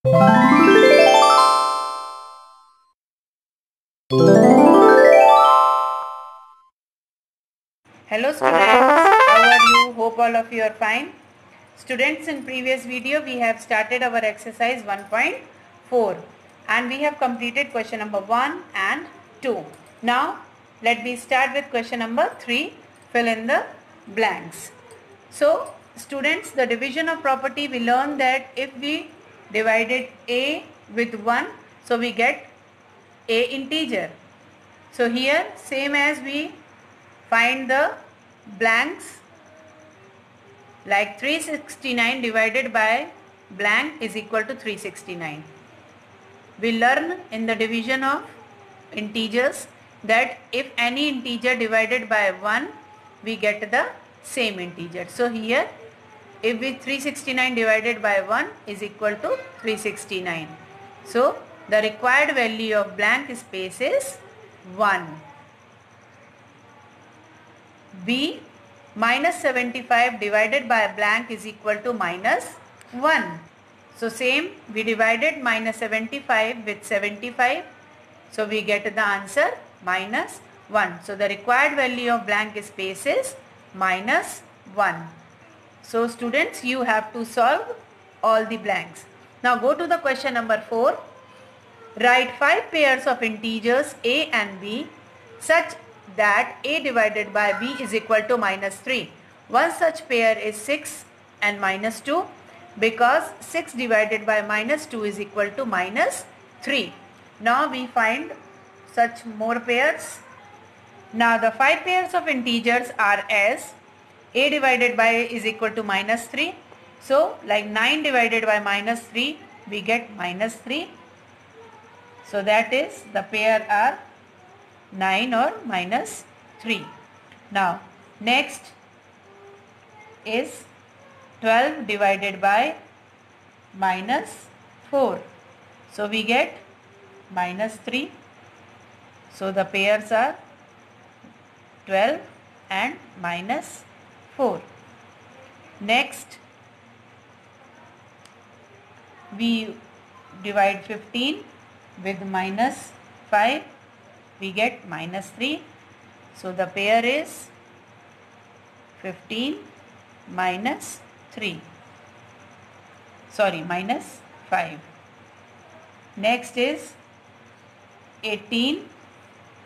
Hello students, how are you? Hope all of you are fine. Students, in previous video we have started our exercise 1.4 and we have completed question number 1 and 2. Now let me start with question number 3, fill in the blanks. So students, the division of property, we learned that if we divided A with 1, so we get A integer. So here same as we find the blanks, like 369 divided by blank is equal to 369. We learn in the division of integers that if any integer divided by 1, we get the same integer. So here if we 369 divided by 1 is equal to 369. So the required value of blank space is 1. B, minus 75 divided by blank is equal to minus 1. So same, we divided minus 75 with 75. So we get the answer minus 1. So the required value of blank space is minus 1. So students, you have to solve all the blanks. Now go to the question number 4. Write 5 pairs of integers A and B such that A divided by B is equal to minus 3. One such pair is 6 and minus 2 because 6 divided by minus 2 is equal to minus 3. Now we find such more pairs. Now the 5 pairs of integers are as A divided by is equal to minus 3. So like 9 divided by minus 3, we get minus 3. So that is the pair are 9 or minus 3. Now next is 12 divided by minus 4. So we get minus 3. So the pairs are 12 and minus 4. Next we divide 15 with minus 5. We get minus 3. So the pair is 15 minus 3. Sorry, minus 5. Next is 18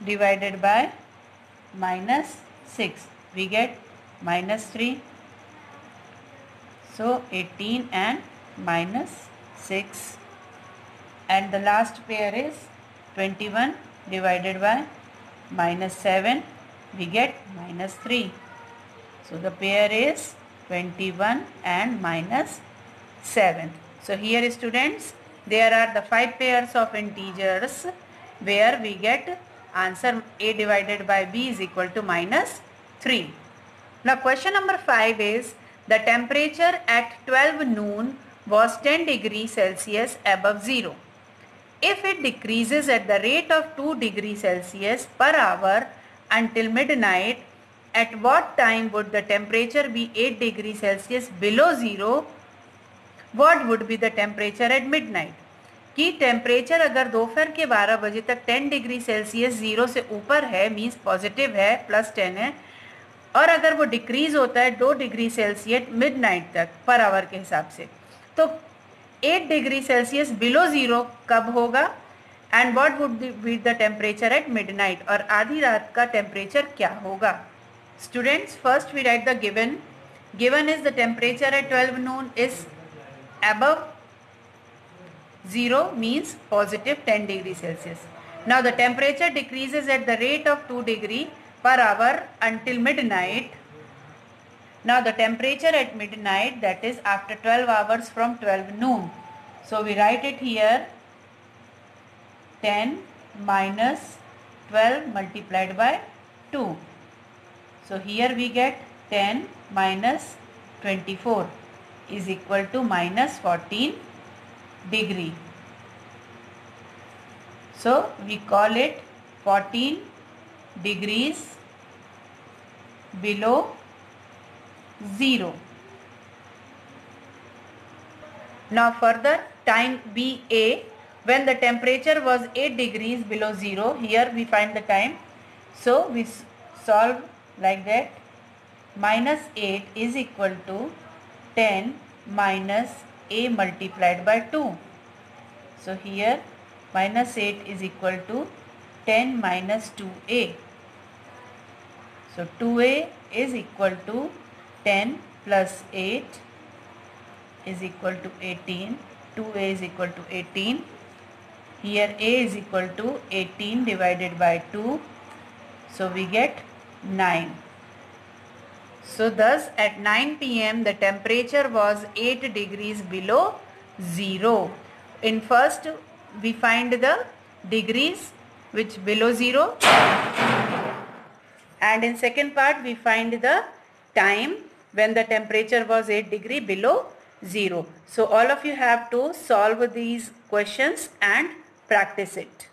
divided by minus 6. We get minus 3. So 18 and minus 6. And the last pair is 21 divided by minus 7, we get minus 3. So the pair is 21 and minus 7. So here students, there are the 5 pairs of integers where we get answer A divided by B is equal to minus 3. Now question number 5 is the temperature at 12 noon was 10 degrees Celsius above 0. If it decreases at the rate of 2 degrees Celsius per hour until midnight, at what time would the temperature be 8 degrees Celsius below 0? What would be the temperature at midnight? कि temperature अगर दोपहर के 12 बजे तक 10 degree Celsius 0 से ऊपर है, means positive है, प्लस 10 है, और अगर वो डिक्रीज होता है 2 डिग्री सेल्सियस मिडनाइट तक पर आवर के हिसाब से, तो 8 डिग्री सेल्सियस बिलो 0 कब होगा? And what would be the temperature at midnight, और आधी रात का टेम्परेचर क्या होगा? Students, first we write the given. Given is the temperature at 12 noon is above 0 means positive 10 degree Celsius. Now the temperature decreases at the rate of 2 degree per hour until midnight. Now the temperature at midnight, that is after 12 hours from 12 noon. So we write it here, 10 minus 12 multiplied by 2. So here we get 10 minus 24 is equal to minus 14 degree. So we call it 14 degrees below 0. Now further time BA when the temperature was 8 degrees below 0. Here we find the time. So we solve like that. Minus 8 is equal to 10 minus A multiplied by 2. So here minus 8 is equal to 10 minus 2A. So 2A is equal to 10 plus 8 is equal to 18. 2A is equal to 18. Here A is equal to 18 divided by 2. So we get 9. So thus at 9 p.m. the temperature was 8 degrees below 0. In first we find the degrees which below 0, and in second part we find the time when the temperature was 8 degree below 0. So all of you have to solve these questions and practice it.